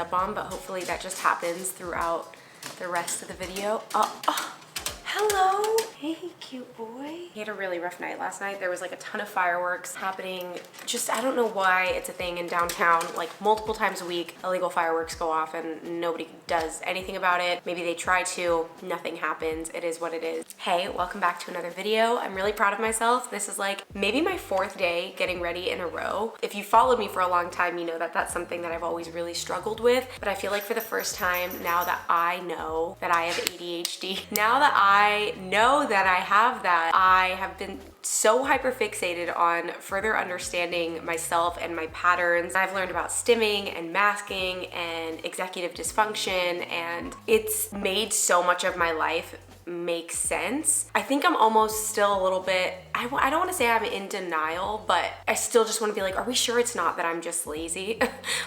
up on, but hopefully that just happens throughout the rest of the video. Hello. Hey, cute boy. He had a really rough night last night. There was like a ton of fireworks happening. Just, I don't know why it's a thing in downtown. Like multiple times a week, illegal fireworks go off and nobody does anything about it. Maybe they try to, nothing happens. It is what it is. Hey, welcome back to another video. I'm really proud of myself. This is like maybe my 4th day getting ready in a row. If you followed me for a long time, you know that that's something that I've always really struggled with. But I feel like for the first time, now that I know that I have ADHD, now that I know that I have that, I have been so hyper fixated on further understanding myself and my patterns. I've learned about stimming and masking and executive dysfunction, and it's made so much of my life make sense. I think I'm almost still a little bit, I don't want to say I'm in denial, but I still just want to be like, are we sure it's not that I'm just lazy?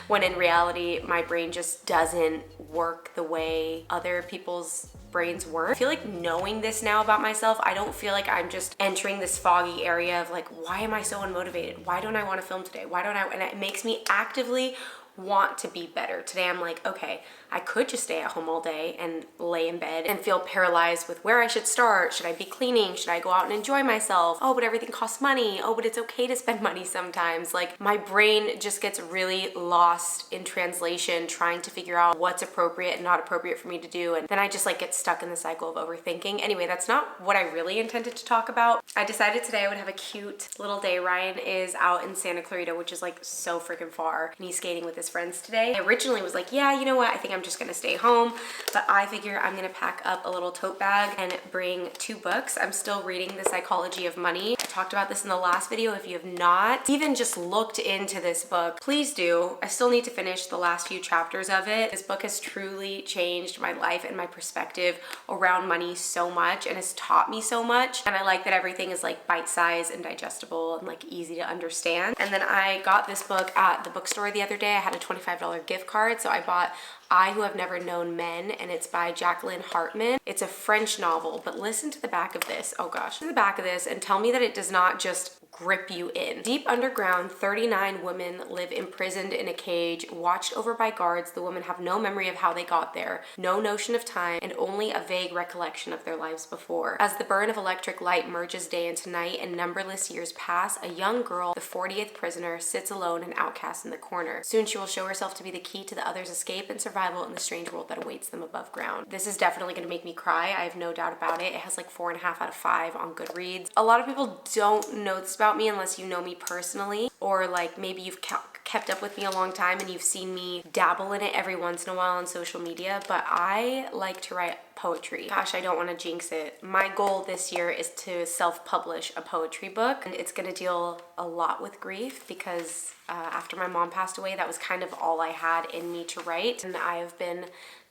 When in reality, my brain just doesn't work the way other people's brains work. I feel like knowing this now about myself, I don't feel like I'm just entering this foggy area of like, why am I so unmotivated? Why don't I want to film today? Why don't I? And it makes me actively want to be better. Today I'm like, okay, I could just stay at home all day and lay in bed and feel paralyzed with where I should start. Should I be cleaning? Should I go out and enjoy myself? Oh, but everything costs money. Oh, but it's okay to spend money sometimes. Like my brain just gets really lost in translation trying to figure out what's appropriate and not appropriate for me to do. And then I just like get stuck in the cycle of overthinking. Anyway, that's not what I really intended to talk about. I decided today I would have a cute little day. Ryan is out in Santa Clarita, which is like so freaking far. And he's skating with his friends today. I originally was like, yeah, you know what? I think I'm just gonna stay home, but I figure I'm gonna pack up a little tote bag and bring 2 books. I'm still reading The Psychology of Money. I talked about this in the last video. If you have not even just looked into this book, please do. I still need to finish the last few chapters of it. This book has truly changed my life and my perspective around money so much and has taught me so much. And I like that everything is like bite-sized and digestible and like easy to understand. And then I got this book at the bookstore the other day. I had a $25 gift card, so I bought I Who Have Never Known Men, and it's by Jacqueline Hartman. It's a French novel, but listen to the back of this. Oh gosh, to the back of this and tell me that it does not just grip you in. Deep underground, 39 women live imprisoned in a cage, watched over by guards. The women have no memory of how they got there, no notion of time, and only a vague recollection of their lives before. As the burn of electric light merges day into night and numberless years pass, a young girl, the 40th prisoner, sits alone and outcast in the corner. Soon she will show herself to be the key to the others' escape and survival in the strange world that awaits them above ground. This is definitely going to make me cry. I have no doubt about it. It has like 4.5 out of 5 on Goodreads. A lot of people don't know this about me unless you know me personally, or like maybe you've kept up with me a long time and you've seen me dabble in it every once in a while on social media, but I like to write poetry. Gosh, I don't want to jinx it. My goal this year is to self-publish a poetry book, and it's going to deal a lot with grief because after my mom passed away, that was kind of all I had in me to write, and I have been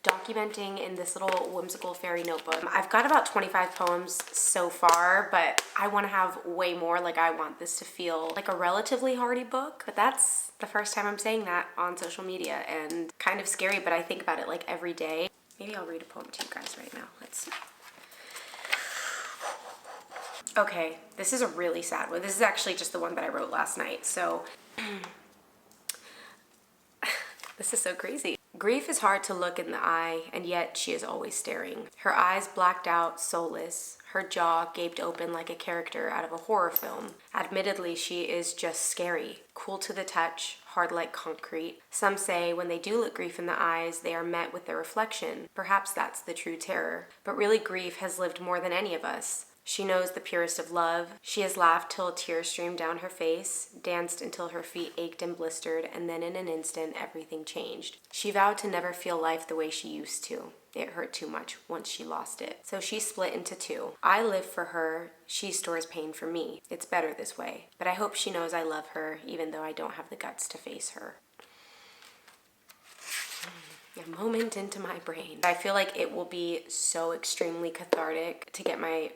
documenting in this little whimsical fairy notebook. I've got about 25 poems so far, but I want to have way more. Like I want this to feel like a relatively hardy book, but that's the first time I'm saying that on social media, and kind of scary, but I think about it like every day. Maybe I'll read a poem to you guys right now. Let's see. Okay, this is a really sad one. This is actually just the one that I wrote last night. So this is so crazy. Grief is hard to look in the eye, and yet she is always staring. Her eyes blacked out, soulless. Her jaw gaped open like a character out of a horror film. Admittedly, she is just scary, cool to the touch, hard like concrete. Some say when they do look grief in the eyes, they are met with their reflection. Perhaps that's the true terror. But really, grief has lived more than any of us. She knows the purest of love. She has laughed till a tear streamed down her face, danced until her feet ached and blistered, and then in an instant, everything changed. She vowed to never feel life the way she used to. It hurt too much once she lost it. So she split into 2. I live for her. She stores pain for me. It's better this way. But I hope she knows I love her, even though I don't have the guts to face her. A moment into my brain. I feel like it will be so extremely cathartic to get my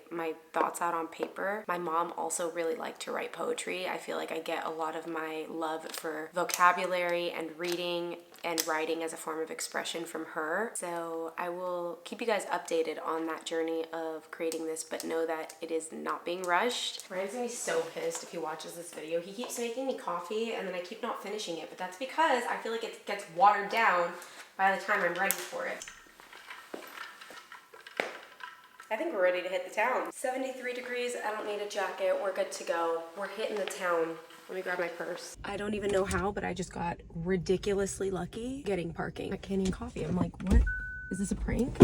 thoughts out on paper. My mom also really liked to write poetry. I feel like I get a lot of my love for vocabulary and reading and writing as a form of expression from her. So I will keep you guys updated on that journey of creating this, but know that it is not being rushed. Ryan's gonna be so pissed if he watches this video. He keeps making me coffee and then I keep not finishing it, but that's because I feel like it gets watered down by the time I'm ready for it. I think we're ready to hit the town. 73 degrees, I don't need a jacket, we're good to go. We're hitting the town. Let me grab my purse. I don't even know how, but I just got ridiculously lucky getting parking at Canyon Coffee. I'm like, what? Is this a prank?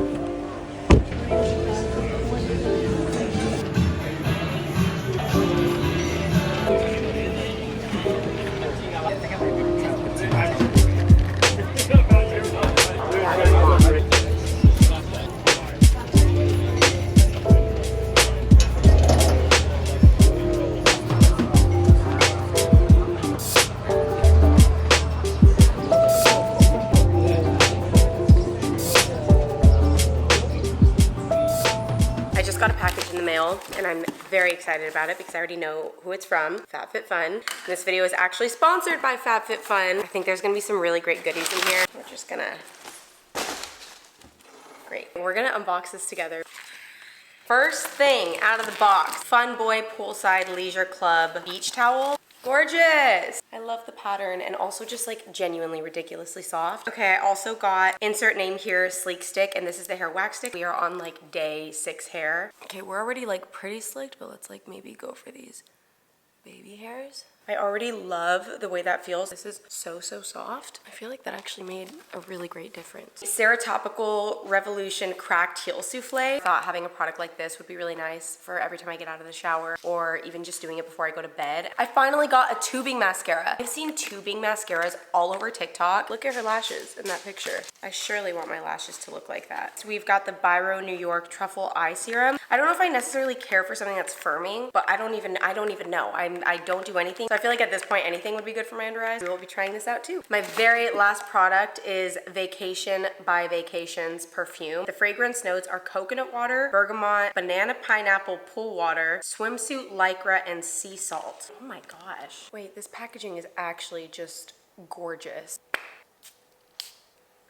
Got a package in the mail and I'm very excited about it because I already know who it's from, FatFitFun. This video is actually sponsored by FatFitFun. I think there's gonna be some really great goodies in here. We're just gonna, great. We're gonna unbox this together. First thing out of the box, Fun Boy Poolside Leisure Club beach towel. Gorgeous! I love the pattern and also just like genuinely ridiculously soft. Okay, I also got, insert name here, Sleek Stick, and this is the hair wax stick. We are on like day 6 hair. Okay, we're already like pretty slicked, but let's like maybe go for these baby hairs. I already love the way that feels. This is so soft. I feel like that actually made a really great difference. Ceratoppical Revolution Cracked Heel Souffle. I thought having a product like this would be really nice for every time I get out of the shower or even just doing it before I go to bed. I finally got a tubing mascara. I've seen tubing mascaras all over TikTok. Look at her lashes in that picture. I surely want my lashes to look like that. So we've got the Biro New York Truffle Eye Serum. I don't know if I necessarily care for something that's firming, but I don't even know. I don't do anything. So I feel like at this point anything would be good for my under eyes. We will be trying this out too. My very last product is Vacation by Vacations perfume. The fragrance notes are coconut water, bergamot, banana pineapple pool water, swimsuit lycra, and sea salt. Oh my gosh. Wait, this packaging is actually just gorgeous.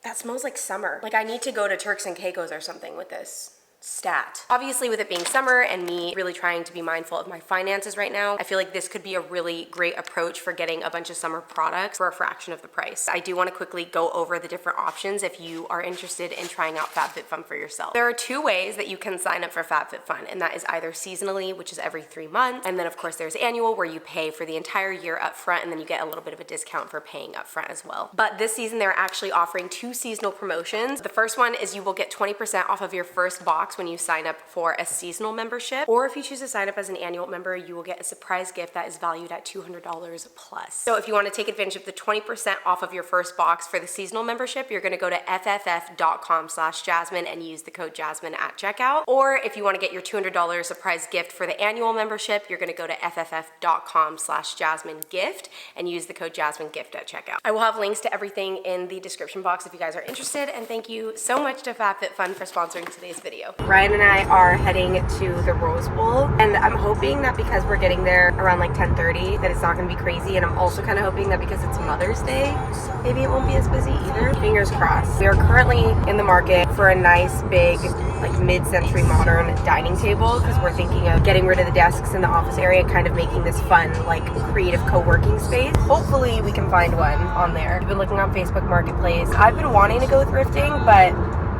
That smells like summer. Like I need to go to Turks and Caicos or something with this. Stat. Obviously, with it being summer and me really trying to be mindful of my finances right now, I feel like this could be a really great approach for getting a bunch of summer products for a fraction of the price. I do want to quickly go over the different options if you are interested in trying out FatFitFun for yourself. There are 2 ways that you can sign up for FatFitFun, and that is either seasonally, which is every 3 months, and then of course there's annual where you pay for the entire year up front and then you get a little bit of a discount for paying up front as well. But this season they're actually offering 2 seasonal promotions. The first one is you will get 20% off of your first box when you sign up for a seasonal membership, or if you choose to sign up as an annual member, you will get a surprise gift that is valued at $200 plus. So if you want to take advantage of the 20% off of your first box for the seasonal membership, you're going to go to fff.com/Jazmine and use the code Jazmine at checkout. Or if you want to get your $200 surprise gift for the annual membership, you're going to go to fff.com/JazmineGift and use the code JazmineGift at checkout. I will have links to everything in the description box if you guys are interested, and thank you so much to FatFitFun for sponsoring today's video. Ryan and I are heading to the Rose Bowl, and I'm hoping that because we're getting there around like 10:30 that it's not gonna be crazy, and I'm also kind of hoping that because it's Mother's Day, maybe it won't be as busy either. Fingers crossed. We are currently in the market for a nice big like mid-century modern dining table because we're thinking of getting rid of the desks in the office area and kind of making this fun like creative co-working space. Hopefully we can find one on there. I've been looking on Facebook Marketplace. I've been wanting to go thrifting, but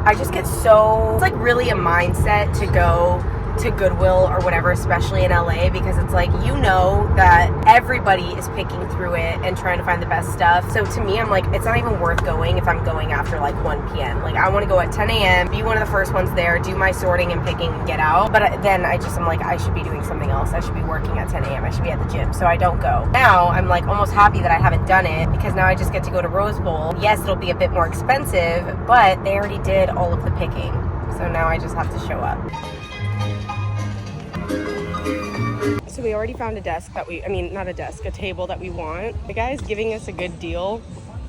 I just get so, it's like really a mindset to go to Goodwill or whatever, especially in LA, because it's like, you know that everybody is picking through it and trying to find the best stuff. So to me, I'm like, it's not even worth going if I'm going after like 1 p.m. Like I want to go at 10 a.m., be one of the first ones there, do my sorting and picking and get out. But then I'm like, I should be doing something else. I should be working at 10 a.m. I should be at the gym. So I don't go. Now I'm like almost happy that I haven't done it because now I just get to go to Rose Bowl. Yes, it'll be a bit more expensive, but they already did all of the picking. So now I just have to show up. So we already found a desk that a table that we want. The guy's giving us a good deal,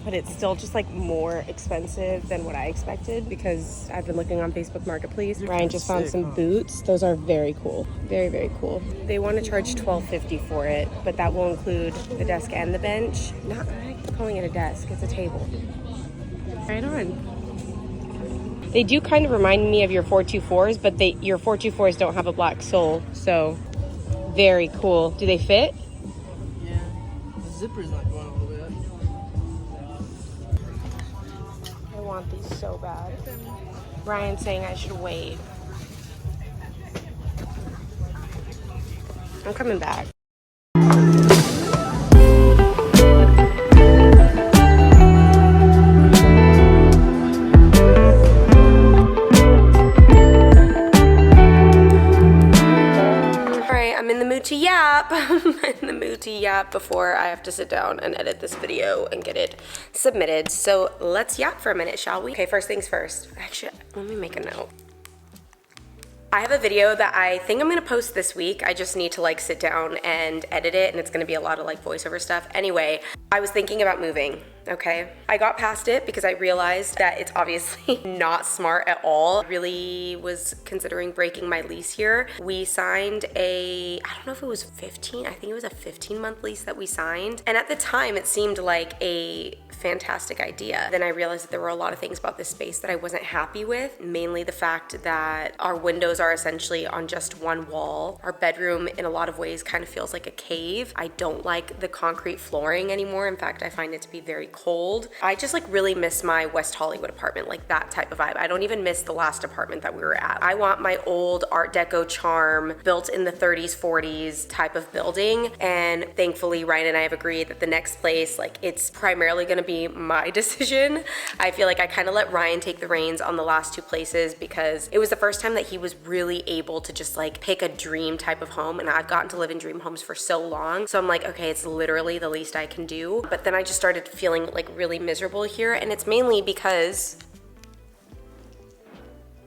but it's still just like more expensive than what I expected because I've been looking on Facebook Marketplace. Ryan just found some boots. Those are very cool. Very, very cool. They want to charge $12.50 for it, but that will include the desk and the bench. I'm calling it a desk, it's a table. Right on. They do kind of remind me of your 424s, but your 424s don't have a black sole, so very cool. Do they fit? Yeah, the zipper's not going all the way up. I want these so bad. Ryan's saying I should wait. I'm coming back. I'm in the mood to yap. I'm in the mood to yap before I have to sit down and edit this video and get it submitted. So let's yap for a minute, shall we? Okay, first things first. Actually, let me make a note. I have a video that I think I'm gonna post this week. I just need to like sit down and edit it, and it's gonna be a lot of like voiceover stuff. Anyway, I was thinking about moving, okay? I got past it because I realized that it's obviously not smart at all. I really was considering breaking my lease here. We signed I don't know if it was 15, I think it was a 15-month lease that we signed. And at the time, it seemed like a fantastic idea. Then I realized that there were a lot of things about this space that I wasn't happy with, mainly the fact that our windows are essentially on just one wall. Our bedroom in a lot of ways kind of feels like a cave. I don't like the concrete flooring anymore. In fact, I find it to be very cold. I just like really miss my West Hollywood apartment, like that type of vibe. I don't even miss the last apartment that we were at. I want my old Art Deco charm built in the 30s, 40s type of building. And thankfully, Ryan and I have agreed that the next place, like it's primarily gonna be my decision. I feel like I kind of let Ryan take the reins on the last two places because it was the first time that he was really able to just like pick a dream type of home, and I've gotten to live in dream homes for so long. So I'm like, okay, it's literally the least I can do. But then I just started feeling like really miserable here, and it's mainly because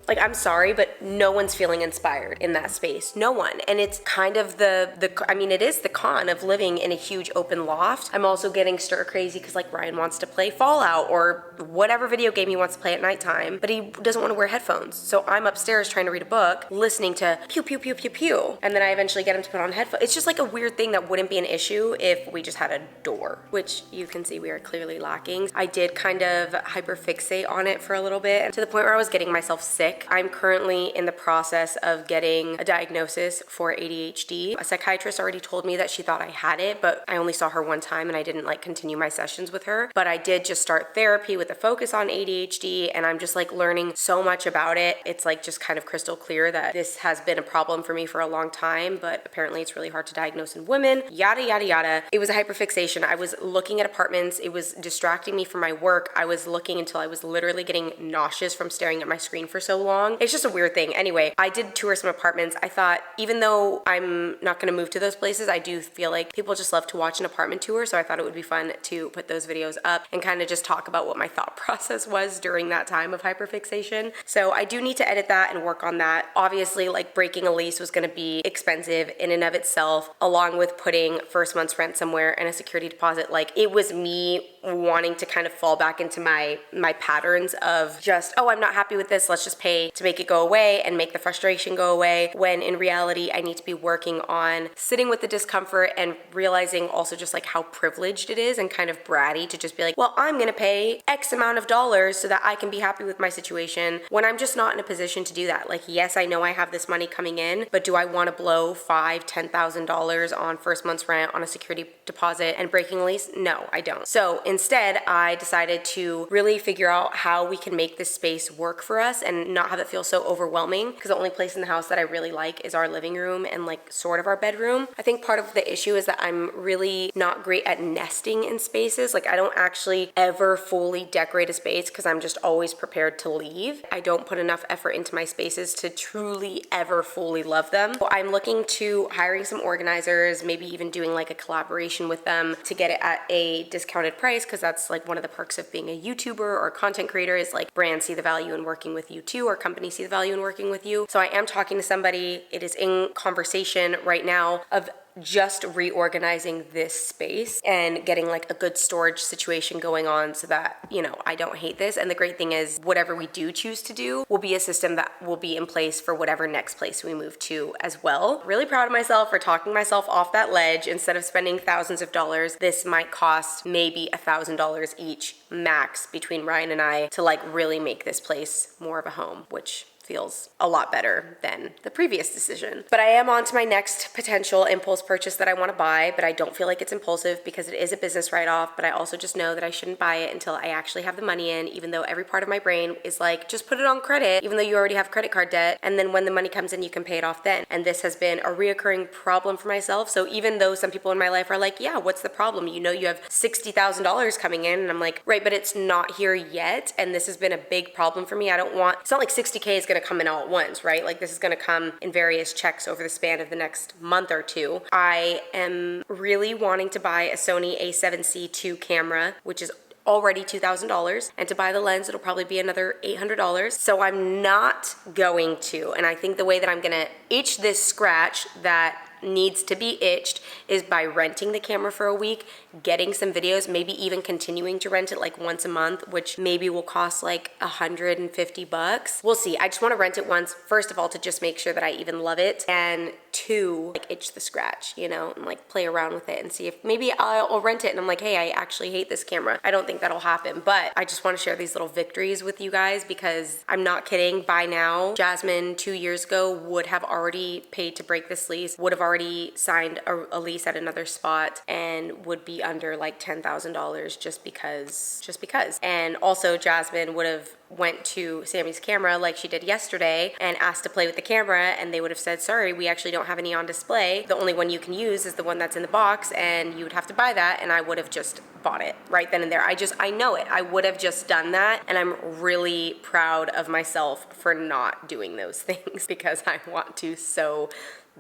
like, I'm sorry, but no one's feeling inspired in that space. No one. And it's kind of I mean, it is the con of living in a huge open loft. I'm also getting stir crazy because like Ryan wants to play Fallout or whatever video game he wants to play at nighttime, but he doesn't want to wear headphones. So I'm upstairs trying to read a book, listening to pew, pew, pew, pew, pew. And then I eventually get him to put on headphones. It's just like a weird thing that wouldn't be an issue if we just had a door, which you can see we are clearly lacking. I did kind of hyperfixate on it for a little bit to the point where I was getting myself sick. I'm currently in the process of getting a diagnosis for ADHD. A psychiatrist already told me that she thought I had it, but I only saw her one time and I didn't like continue my sessions with her. But I did just start therapy with a focus on ADHD, and I'm just like learning so much about it. It's like just kind of crystal clear that this has been a problem for me for a long time, but apparently it's really hard to diagnose in women, yada, yada, yada. It was a hyperfixation. I was looking at apartments. It was distracting me from my work. I was looking until I was literally getting nauseous from staring at my screen for so long. It's just a weird thing. Anyway, I did tour some apartments. I thought, even though I'm not gonna move to those places, I do feel like people just love to watch an apartment tour, so I thought it would be fun to put those videos up and kind of just talk about what my thought process was during that time of hyperfixation. So I do need to edit that and work on that. Obviously, like breaking a lease was gonna be expensive in and of itself, along with putting first month's rent somewhere and a security deposit. Like, it was me wanting to kind of fall back into my patterns of just, oh, I'm not happy with this, let's just pay to make it go away and make the frustration go away, when in reality I need to be working on sitting with the discomfort and realizing also just like how privileged it is and kind of bratty to just be like, well, I'm gonna pay X amount of dollars so that I can be happy with my situation, when I'm just not in a position to do that. Like, yes, I know I have this money coming in, but do I want to blow $5,000-$10,000 on first month's rent, on a security deposit, and breaking a lease? No, I don't. So instead, I decided to really figure out how we can make this space work for us and not have it feel so overwhelming, because the only place in the house that I really like is our living room and like sort of our bedroom. I think part of the issue is that I'm really not great at nesting in spaces. Like, I don't actually ever fully decorate a space because I'm just always prepared to leave. I don't put enough effort into my spaces to truly ever fully love them. So I'm looking to hiring some organizers, maybe even doing like a collaboration with them to get it at a discounted price, because that's like one of the perks of being a YouTuber or a content creator, is like brands see the value in working with you too, or companies see the value in working with you. So I am talking to somebody. It is in conversation right now of just reorganizing this space and getting like a good storage situation going on so that, you know, I don't hate this. And the great thing is whatever we do choose to do will be a system that will be in place for whatever next place we move to as well. Really proud of myself for talking myself off that ledge. Instead of spending thousands of dollars, this might cost maybe $1,000 each max between Ryan and I to like really make this place more of a home, which feels a lot better than the previous decision. But I am on to my next potential impulse purchase that I want to buy, but I don't feel like it's impulsive because it is a business write-off, but I also just know that I shouldn't buy it until I actually have the money in, even though every part of my brain is like, just put it on credit, even though you already have credit card debt, and then when the money comes in, you can pay it off then. And this has been a reoccurring problem for myself. So even though some people in my life are like, yeah, what's the problem? You know, you have $60,000 coming in, and I'm like, right, but it's not here yet, and this has been a big problem for me. I don't want, it's not like 60K is gonna come in all at once, right? Like this is gonna come in various checks over the span of the next month or two. I am really wanting to buy a Sony a7C II camera, which is already $2,000, and to buy the lens it'll probably be another $800. So I'm not going to, and I think the way that I'm gonna itch this scratch that needs to be itched is by renting the camera for a week, getting some videos, maybe even continuing to rent it like once a month, which maybe will cost like $150. We'll see. I just want to rent it once, first of all, to just make sure that I even love it, and two, like itch the scratch, you know, and like play around with it and see if maybe I'll rent it and I'm like, hey, I actually hate this camera. I don't think that'll happen, but I just want to share these little victories with you guys because I'm not kidding. By now, Jazmine 2 years ago would have already paid to break this lease, would have already signed a lease at another spot, and would be under like $10,000 just because. And also Jazmine would have went to Sammy's camera like she did yesterday and asked to play with the camera, and they would have said, sorry, we actually don't have any on display. The only one you can use is the one that's in the box, and you would have to buy that, and I would have just bought it right then and there. I know it. I would have just done that, and I'm really proud of myself for not doing those things because I want to so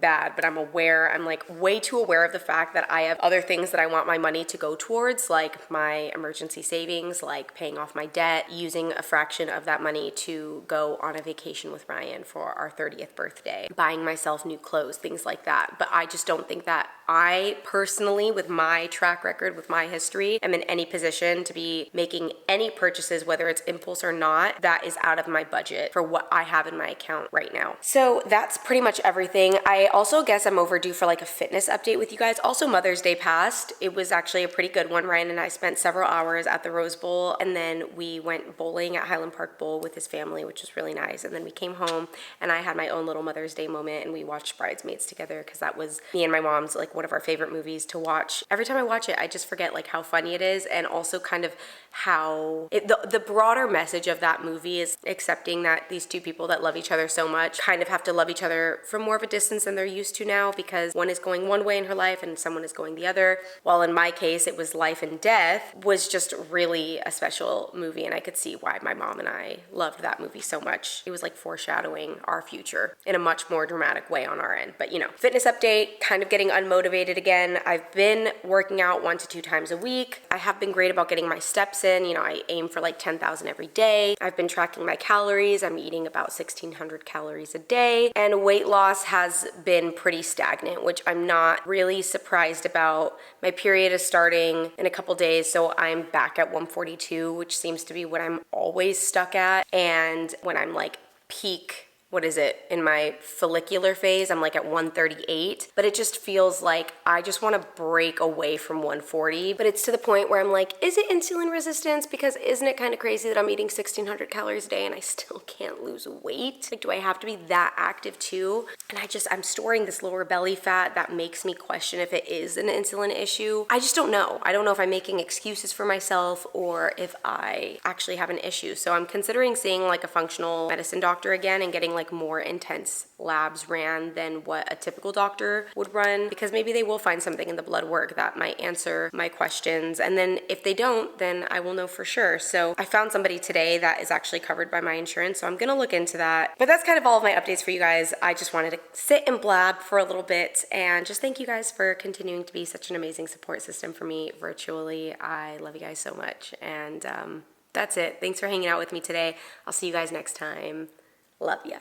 bad, but I'm like way too aware of the fact that I have other things that I want my money to go towards, like my emergency savings, like paying off my debt, using a fraction of that money to go on a vacation with Ryan for our 30th birthday, buying myself new clothes, things like that. But I just don't think that I personally, with my track record, with my history, am in any position to be making any purchases, whether it's impulse or not, that is out of my budget for what I have in my account right now. So that's pretty much everything. I also guess I'm overdue for like a fitness update with you guys. Also, Mother's Day passed. It was actually a pretty good one. Ryan and I spent several hours at the Rose Bowl, and then we went bowling at Highland Park Bowl with his family, which was really nice. And then we came home and I had my own little Mother's Day moment, and we watched Bridesmaids together because that was me and my mom's like one of our favorite movies to watch. Every time I watch it, I just forget like how funny it is, and also kind of how the broader message of that movie is accepting that these two people that love each other so much kind of have to love each other from more of a distance than they're used to now, because one is going one way in her life and someone is going the other. While in my case it was life and death, was just really a special movie, and I could see why my mom and I loved that movie so much. It was like foreshadowing our future in a much more dramatic way on our end. But you know, fitness update, kind of getting unmotivated again. I've been working out 1 to 2 times a week. I have been great about getting my steps in. You know, I aim for like 10,000 every day. I've been tracking my calories. I'm eating about 1,600 calories a day, and weight loss has been pretty stagnant, which I'm not really surprised about. My period is starting in a couple days, so I'm back at 142, which seems to be what I'm always stuck at. And when I'm like peak, what is it, in my follicular phase, I'm like at 138, but it just feels like I just want to break away from 140. But it's to the point where I'm like, is it insulin resistance? Because isn't it kind of crazy that I'm eating 1,600 calories a day and I still can't lose weight? Like, do I have to be that active too? And I'm storing this lower belly fat that makes me question if it is an insulin issue. I just don't know. I don't know if I'm making excuses for myself or if I actually have an issue. So I'm considering seeing like a functional medicine doctor again and getting like more intense labs ran than what a typical doctor would run, because maybe they will find something in the blood work that might answer my questions. And then if they don't, then I will know for sure. So I found somebody today that is actually covered by my insurance, so I'm gonna look into that. But that's kind of all of my updates for you guys. I just wanted to sit and blab for a little bit and just thank you guys for continuing to be such an amazing support system for me virtually. I love you guys so much. And that's it. Thanks for hanging out with me today. I'll see you guys next time. Love ya.